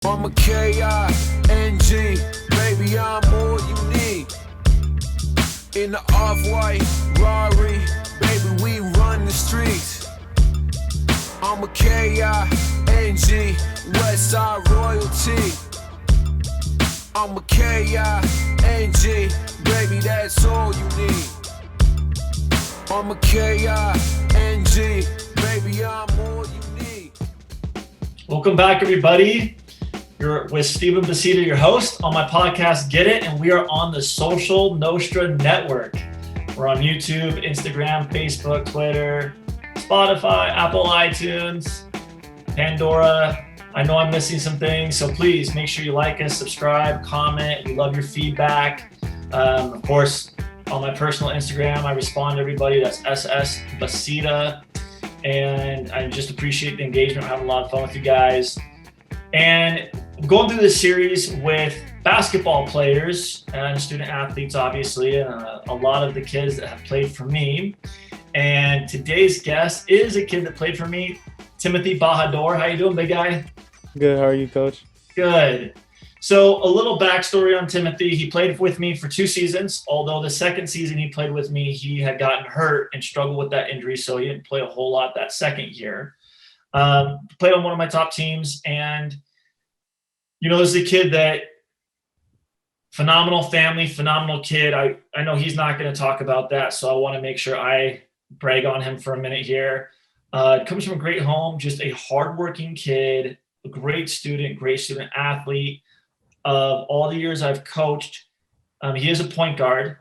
I'm a K-I-N-G, baby, I'm all you need. In the off-white Rari, baby, we run the streets. I'm a K-I-N-G, Westside royalty. I'm a K-I-N-G, baby, that's all you need. I'm a K-I-N-G, baby, I'm all you need. Welcome back, everybody. You're with Stephen Bahadoor, your host on my podcast, Get It, and we are on the social Nostra network. We're on YouTube, Instagram, Facebook, Twitter, Spotify, Apple iTunes, Pandora. I know I'm missing some things, so please make sure you like us, subscribe, comment. We love your feedback. Of course, on my personal Instagram, I respond to everybody. That's SS Bahadoor, and I just appreciate the engagement. We're having a lot of fun with you guys. And I'm going through this series with basketball players and student athletes, obviously, and a lot of the kids that have played for me. And today's guest is a kid that played for me, Timothy Bahadoor. How you doing, big guy? Good. How are you, Coach? Good. So a little backstory on Timothy. He played with me for 2 seasons, although the second season he played with me, he had gotten hurt and struggled with that injury, so he didn't play a whole lot that second year. Played on one of my top teams, and this is a kid that phenomenal family, phenomenal kid. I know he's not going to talk about that, so I want to make sure I brag on him for a minute here. Comes from a great home, just a hardworking kid, a great student athlete. Of all the years I've coached, he is a point guard,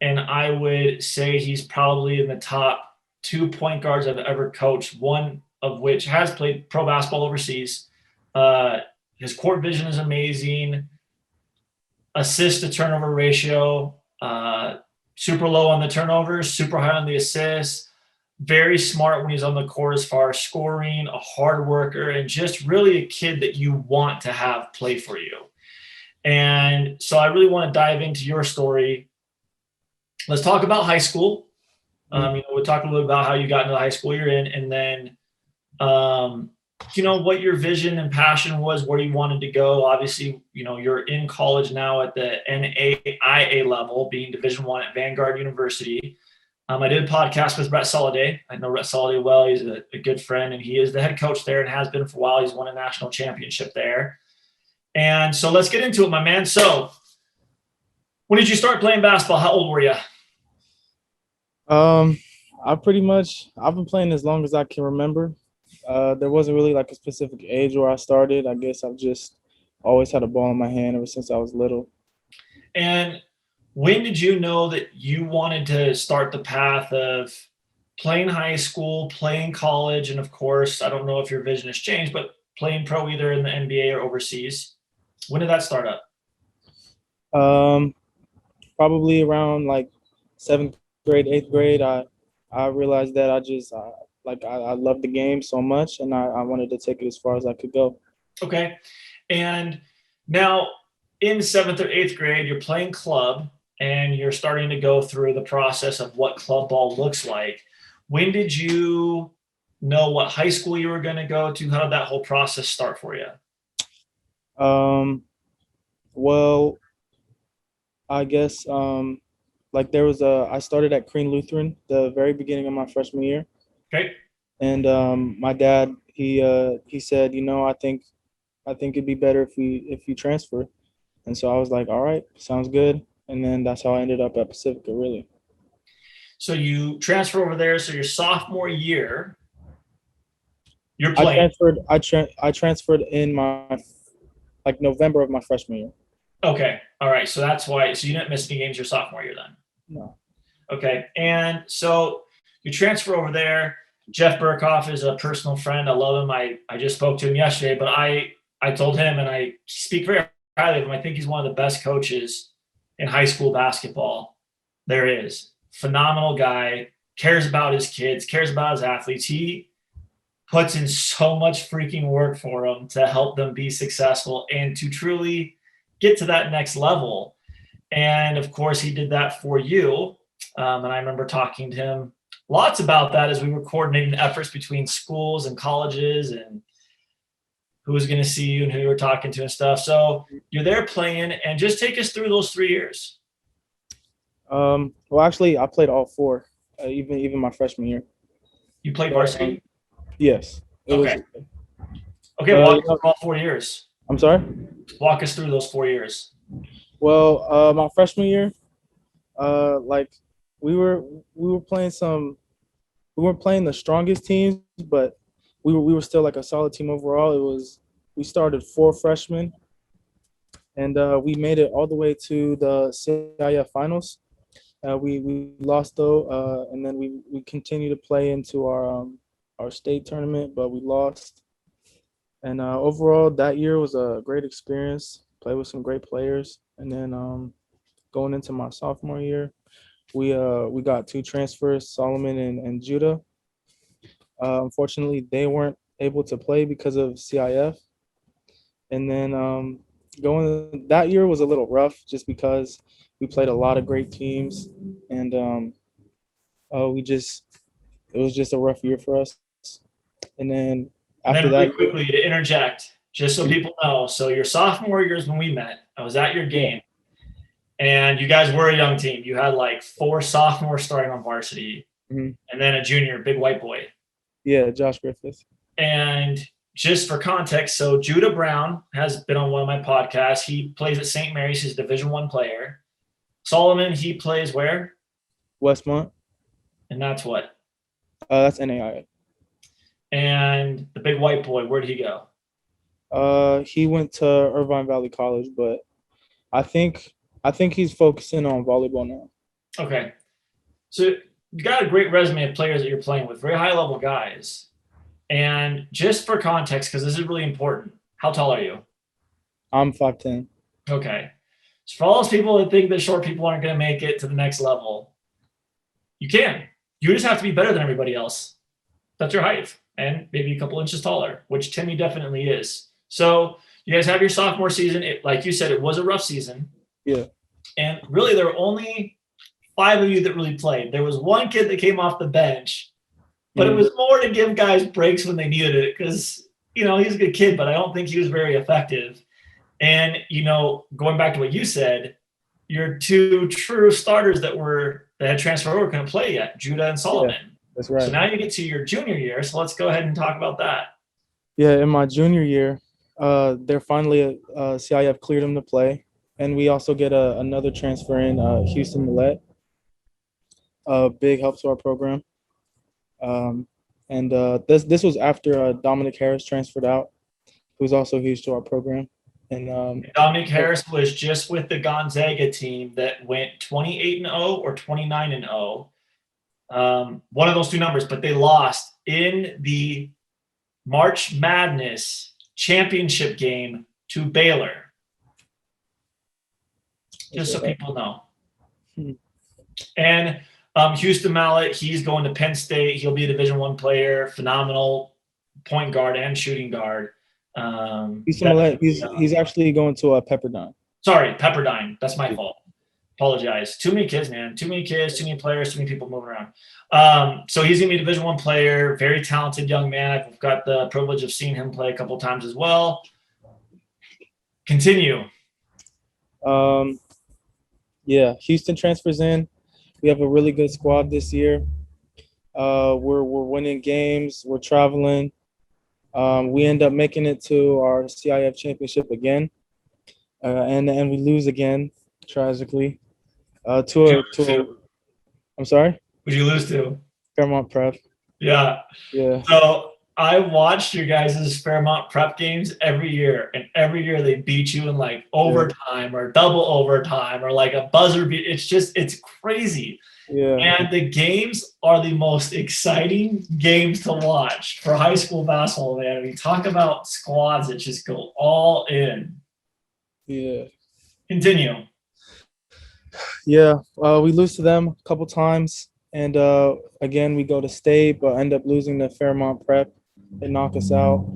and I would say he's probably in the top 2 point guards I've ever coached, one of which has played pro basketball overseas. His court vision is amazing. Assist to turnover ratio, super low on the turnovers, super high on the assists. Very smart when he's on the court as far as scoring, a hard worker, and just really a kid that you want to have play for you. And so I really want to dive into your story. Let's talk about high school. We'll talk a little bit about how you got into the high school you're in, and then what your vision and passion was, where you wanted to go. Obviously, you're in college now at the NAIA level, being Division I at Vanguard University. I did a podcast with Rhett Soliday. I know Rhett Soliday well. He's a good friend, and he is the head coach there and has been for a while. He's won a national championship there. And so let's get into it, my man. So when did you start playing basketball? How old were you? I've been playing as long as I can remember. There wasn't really like a specific age where I started. I guess I've just always had a ball in my hand ever since I was little. And when did you know that you wanted to start the path of playing high school, playing college, and of course, I don't know if your vision has changed, but playing pro either in the NBA or overseas? When did that start up? Probably around like 7th grade, 8th grade. I realized that I loved the game so much, and I wanted to take it as far as I could go. Okay. And now in 7th or 8th grade, you're playing club and you're starting to go through the process of what club ball looks like. When did you know what high school you were going to go to? How did that whole process start for you? Well, I guess I started at Crean Lutheran the very beginning of my freshman year. Okay. And my dad, he said, I think it'd be better if you transfer. And so I was like, all right, sounds good. And then that's how I ended up at Pacifica, really. So you transfer over there. So your sophomore year, you're playing. I transferred in my November of my freshman year. Okay. All right. So that's why. So you didn't miss any games your sophomore year then? No. Okay. And so you transfer over there. Jeff Burkhoff is a personal friend. I love him. I just spoke to him yesterday, but I told him, and I speak very highly of him. I think he's one of the best coaches in high school basketball there is. Phenomenal guy, cares about his kids, cares about his athletes. He puts in so much freaking work for them to help them be successful and to truly get to that next level. And of course, he did that for you. And I remember talking to him lots about that as we were coordinating efforts between schools and colleges. And who was going to see you and who you were talking to and stuff. So you're there playing, and just take us through those 3 years. Well, actually, I played all 4, even my freshman year. You played varsity? Yes. Okay. Walk us through all 4 years. I'm sorry? Walk us through those 4 years. Well, my freshman year, like we were playing we weren't playing the strongest teams, but we were still like a solid team overall. We started 4 freshmen, and we made it all the way to the CIF finals. We lost though, and then we continued to play into our state tournament, but we lost. And overall, that year was a great experience. Played with some great players, and then going into my sophomore year, we got 2 transfers, Solomon and Judah. Unfortunately, they weren't able to play because of CIF. And then going that year was a little rough just because we played a lot of great teams, and it was just a rough year for us. And then after really that, quickly to interject, just so people know. So your sophomore year is when we met. I was at your game, and you guys were a young team. You had like 4 sophomores starting on varsity, and then a junior, big white boy. Yeah, Josh Griffith. And just for context, so Judah Brown has been on one of my podcasts. He plays at St. Mary's. He's a Division I player. Solomon, he plays where? Westmont. And that's what? That's NAIA. And the big white boy, where'd he go? He went to Irvine Valley College, but I think he's focusing on volleyball now. Okay. So you got a great resume of players that you're playing with, very high level guys. And just for context, because this is really important, how tall are you? I'm 5'10". Okay. So for all those people that think that short people aren't going to make it to the next level, you can. You just have to be better than everybody else. That's your height, and maybe a couple inches taller, which Timmy definitely is. So you guys have your sophomore season. Like you said, it was a rough season. Yeah. And really, there were only 5 of you that really played. There was one kid that came off the bench, but it was more to give guys breaks when they needed it because, he's a good kid, but I don't think he was very effective. And, going back to what you said, your 2 true starters that had transferred over couldn't play yet, Judah and Solomon. Yeah, that's right. So now you get to your junior year. So let's go ahead and talk about that. Yeah, in my junior year, they're finally CIF cleared him to play, and we also get another transfer in, Houston Millette. Big help to our program. And this was after Dominic Harris transferred out, who's also huge to our program. And Dominic Harris was just with the Gonzaga team that went 28-0 or 29-0. One of those 2 numbers, but they lost in the March Madness championship game to Baylor. Just so people know. And Houston Mallett, he's going to Penn State. He'll be a Division I player, phenomenal point guard and shooting guard. He's actually going to Pepperdine. Sorry, Pepperdine. That's my fault. Apologize. Too many kids, man. Too many kids, too many players, too many people moving around. So he's going to be a Division I player, very talented young man. I've got the privilege of seeing him play a couple times as well. Continue. Yeah, Houston transfers in. We have a really good squad this year. We're winning games. We're traveling. We end up making it to our CIF championship again, and we lose again, tragically. I'm sorry? Who'd you lose to? Fairmont Prep. Yeah. So I watched your guys' Fairmont Prep games every year, and every year they beat you in like overtime or double overtime or like a buzzer beat. It's crazy. Yeah. And the games are the most exciting games to watch for high school basketball, man. I mean, talk about squads that just go all in. Yeah. Continue. Yeah. We lose to them a couple times. And again, we go to state, but end up losing to Fairmont Prep. They knock us out.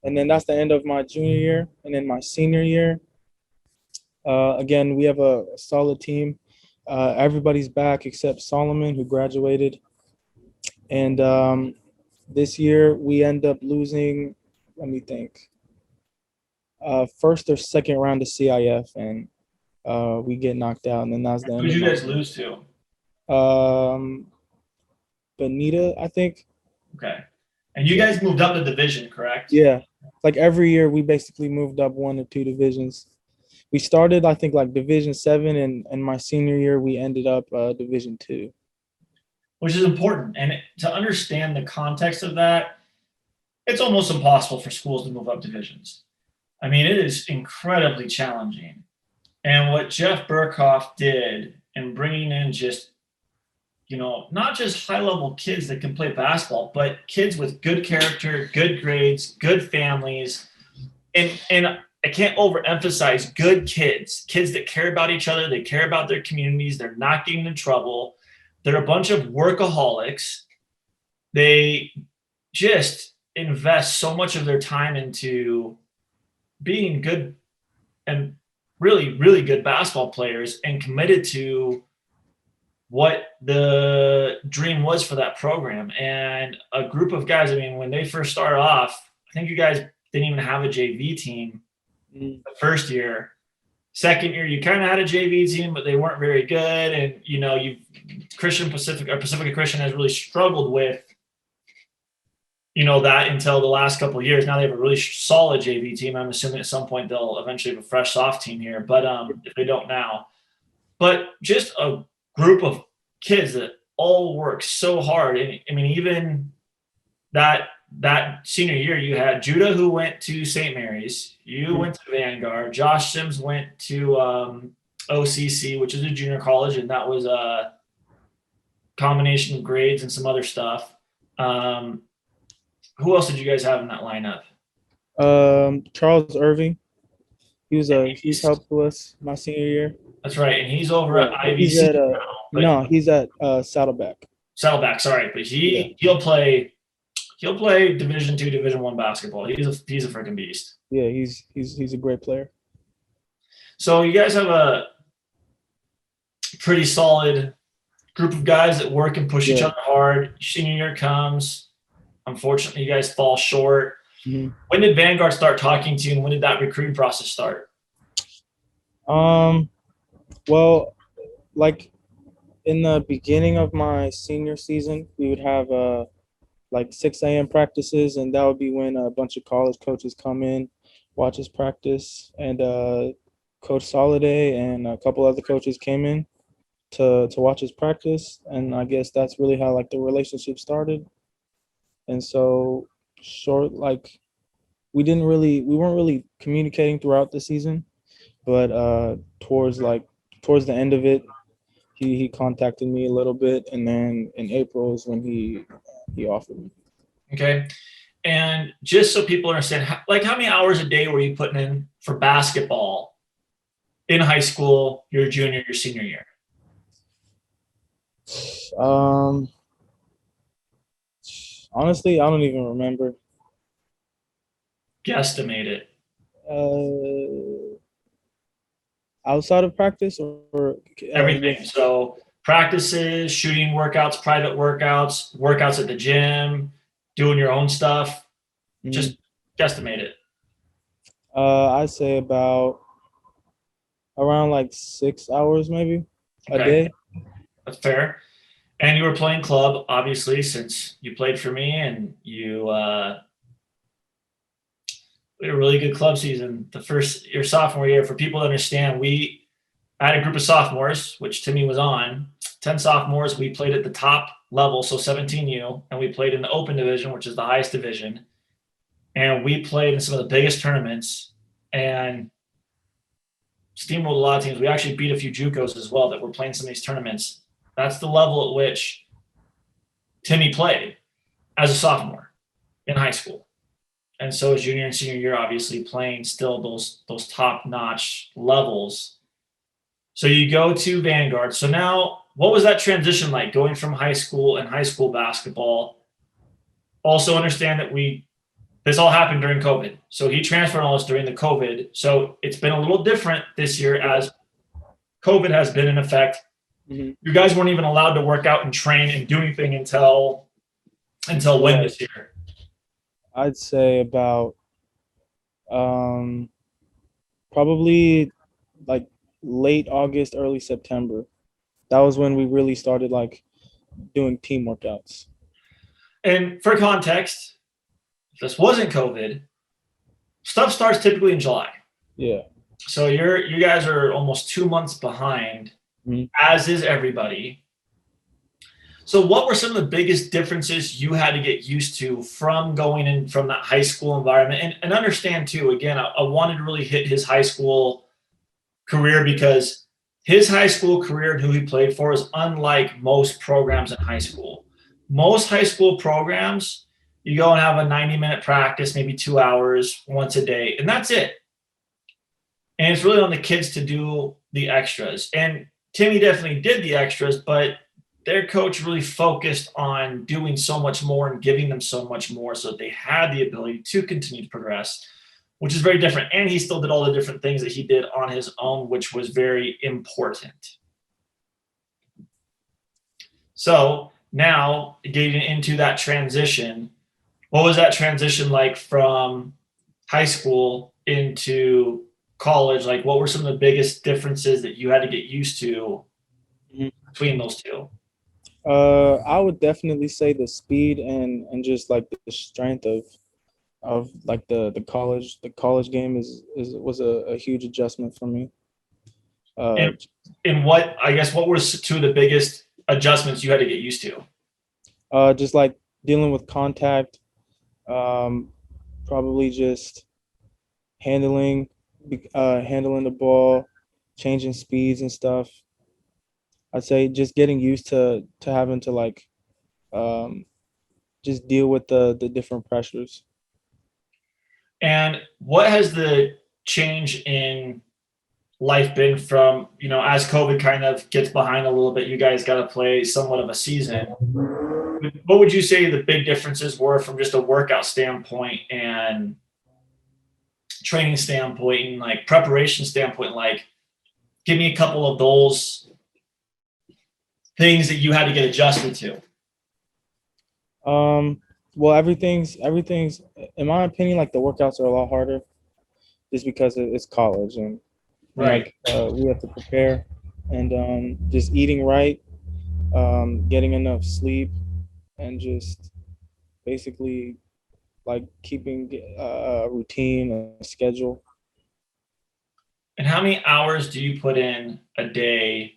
And then that's the end of my junior year. And then my senior year, again, we have a solid team. Everybody's back except Solomon, who graduated. And this year we end up losing let me think. First or second round of CIF, and we get knocked out, and then that's the Who end did of you my guys lose to? Bonita, I think. Okay. And you guys moved up the division, correct? Yeah, like every year we basically moved up 1 or 2 divisions. We started, I think, like Division 7, and my senior year we ended up Division 2. Which is important. And to understand the context of that, it's almost impossible for schools to move up divisions. I mean, it is incredibly challenging. And what Jeff Burkhoff did in bringing in just, not just high level kids that can play basketball, but kids with good character, good grades, good families. And I can't overemphasize good kids that care about each other. They care about their communities. They're not getting in trouble. They're a bunch of workaholics. They just invest so much of their time into being good and really, really good basketball players and committed to what the dream was for that program. And a group of guys, I mean, when they first started off, I think you guys didn't even have a JV team the first year. Second year, you kind of had a JV team, but they weren't very good. And, Pacifica Christian has really struggled with, that until the last couple of years. Now they have a really solid JV team. I'm assuming at some point they'll eventually have a fresh soft team here, but if they don't now. But just a group of kids that all work so hard. And I mean, even that senior year, you had Judah, who went to St. Mary's. You went to Vanguard. Josh Sims went to OCC, which is a junior college, and that was a combination of grades and some other stuff. Who else did you guys have in that lineup? Charles Irving. He's helped us my senior year. That's right, and he's over at IVC he's at Saddleback. Saddleback, sorry, but he'll play Division II, Division I basketball. He's a freaking beast. Yeah, he's a great player. So you guys have a pretty solid group of guys that work and push each other hard. Senior year comes. Unfortunately, you guys fall short. Mm-hmm. When did Vanguard start talking to you, and when did that recruiting process start? Well, like in the beginning of my senior season, we would have like 6 a.m. practices, and that would be when a bunch of college coaches come in, watch us practice, and Coach Soliday and a couple other coaches came in to watch us practice, and I guess that's really how like the relationship started. And so we weren't really communicating throughout the season, but towards the end of it, he contacted me a little bit, and then in April is when he offered me. Okay. And just so people understand, how many hours a day were you putting in for basketball in high school, your junior, your senior year? Honestly, I don't even remember. Guesstimate it. Outside of practice or everything. So practices, shooting workouts, private workouts at the gym, doing your own stuff. Just guesstimate it. I'd say about around like 6 hours maybe a day. That's fair. And you were playing club, obviously, since you played for me, and you we had a really good club season your sophomore year. For people to understand, we had a group of sophomores, which Timmy was on, 10 sophomores. We played at the top level, so 17U, and we played in the open division, which is the highest division. And we played in some of the biggest tournaments and steamrolled a lot of teams. We actually beat a few JUCOs as well that were playing some of these tournaments. That's the level at which Timmy played as a sophomore in high school. And so his junior and senior year, obviously playing still those top-notch levels. So you go to Vanguard. So now, what was that transition like going from high school and high school basketball? Also understand that this all happened during COVID. So he transferred on us during the COVID. So it's been a little different this year as COVID has been in effect. Mm-hmm. You guys weren't even allowed to work out and train and do anything until when this year? I'd say about Um, Probably like late August, early September. That was when we really started like doing team workouts. And for context, if this wasn't COVID, stuff starts typically in July. Yeah. So you guys are almost 2 months behind, Mhm. as is everybody. So what were some of the biggest differences you had to get used to from going in from that high school environment? And understand too, again, I wanted to really hit his high school career because his high school career and who he played for is unlike most programs in high school. Most high school programs, you go and have a 90-minute practice, maybe 2 hours once a day, and that's it. And it's really on the kids to do the extras. And Timmy definitely did the extras, but their coach really focused on doing so much more and giving them so much more so that they had the ability to continue to progress, which is very different. And he still did all the different things that he did on his own, which was very important. So now getting into that transition, what was that transition like from high school into college? Like, what were some of the biggest differences that you had to get used to between those two? I would definitely say the speed and just like the strength of like the college game is was a huge adjustment for me. Uh, And what, I guess, what were two of the biggest adjustments you had to get used to? just like dealing with contact, um, probably just handling handling the ball, changing speeds and stuff. I'd say just getting used to having to like um, just deal with the different pressures. And what has the change in life been from, as COVID kind of gets behind a little bit, you guys got to play somewhat of a season. What would you say the big differences were from just a workout standpoint and training standpoint and like preparation standpoint? Like, give me a couple of those things that you had to get adjusted to. Well, everything's in my opinion, like the workouts are a lot harder just because it's college and Right. like we have to prepare and just eating right, getting enough sleep, and just basically like keeping a routine, a schedule. And how many hours do you put in a day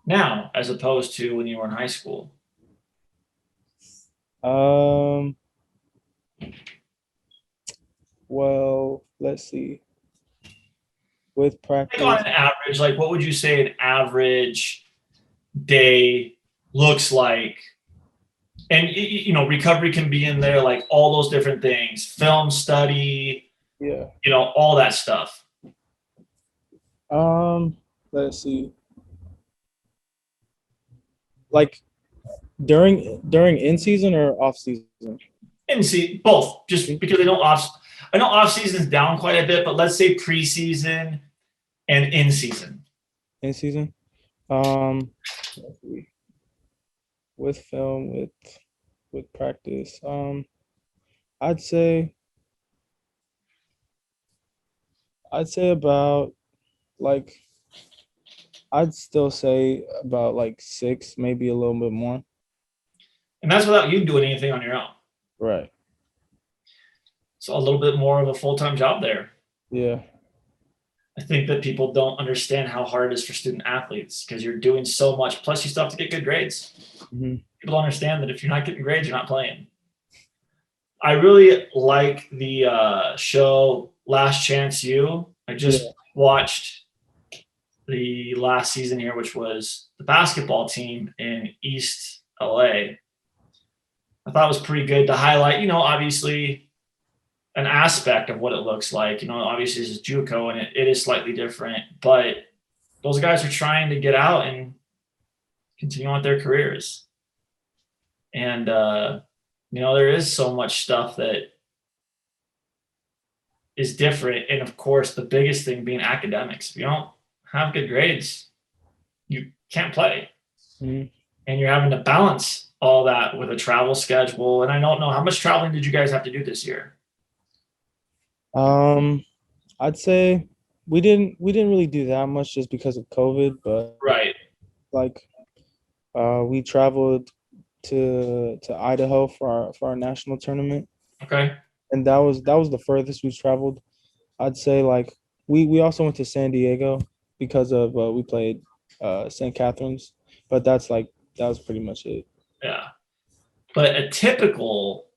now as opposed to when you were in high school? Um, well, let's see. With Like on practice, an average, like what would you say an average day looks like? And recovery can be in there, like all those different things, film study, yeah. all that stuff. Let's see. Like during in season or off season? And see both, just because I know off season's down quite a bit, but let's say preseason and in season. In season. Let's see. With film, with practice. I'd say about like I'd still say about like 6, maybe a little bit more. And that's without you doing anything on your own. Right. So a little bit more of a full-time job there. Yeah. I think that people don't understand how hard it is for student athletes because you're doing so much. Plus, you still have to get good grades. Mm-hmm. People don't understand that if you're not getting grades, you're not playing. I really like the show Last Chance U. I just watched the last season here, which was the basketball team in East LA. I thought it was pretty good to highlight, obviously an aspect of what it looks like. Obviously this is JUCO and it is slightly different, but those guys are trying to get out and continue on with their careers. And, there is so much stuff that is different. And of course, the biggest thing being academics. If you don't have good grades, you can't play. Mm-hmm. And you're having to balance all that with a travel schedule. And I don't know, how much traveling did you guys have to do this year? I'd say we didn't really do that much just because of COVID, but Right. like we traveled to Idaho for our national tournament, Okay. and that was the furthest we've traveled. I'd say like we also went to San Diego because of we played St. Catherine's, but that was pretty much it. Yeah. But a typical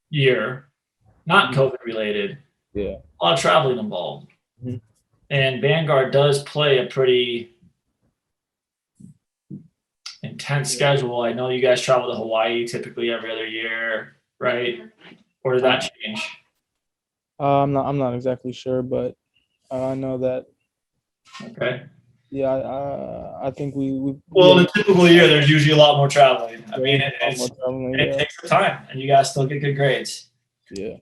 year, not COVID related, Yeah. a lot of traveling involved. Mhm. And Vanguard does play a pretty intense schedule. I know you guys travel to Hawaii typically every other year, right? Or does that change? I'm not exactly sure, but I know that. Okay. Yeah, I think we Well, in yeah, a typical year, there's usually a lot more traveling. I mean, there's a lot more traveling. it Yeah, takes the time, and you guys still get good grades. yeah.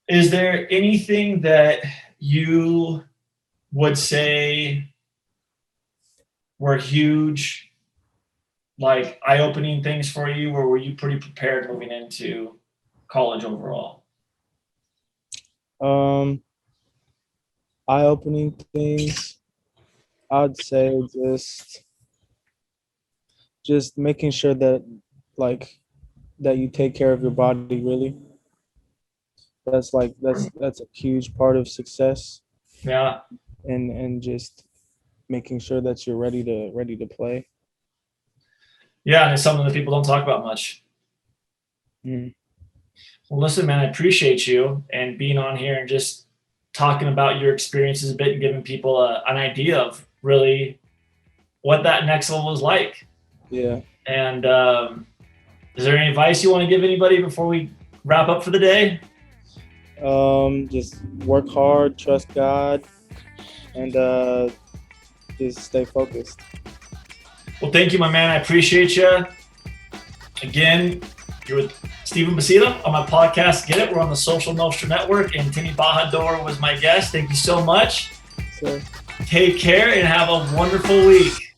Is there anything that you would say were huge, like eye-opening things for you, or were you pretty prepared moving into college overall? Um, eye-opening things. I'd say just making sure that like that you take care of your body really. That's a huge part of success, Yeah, and just making sure that you're ready to play. yeah, and it's something that people don't talk about much. Mm. Well, listen, man, I appreciate you and being on here and just talking about your experiences a bit and giving people an idea of really what that next level is like. Yeah. And is there any advice you want to give anybody before we wrap up for the day? Just work hard, trust God, and just stay focused. Well, thank you, my man. I appreciate you. Again, you're with Stephen Basita on my podcast, Get It. We're on the Social Nostra Network, and Timmy Bahadoor was my guest. Thank you so much. So. Take care and have a wonderful week.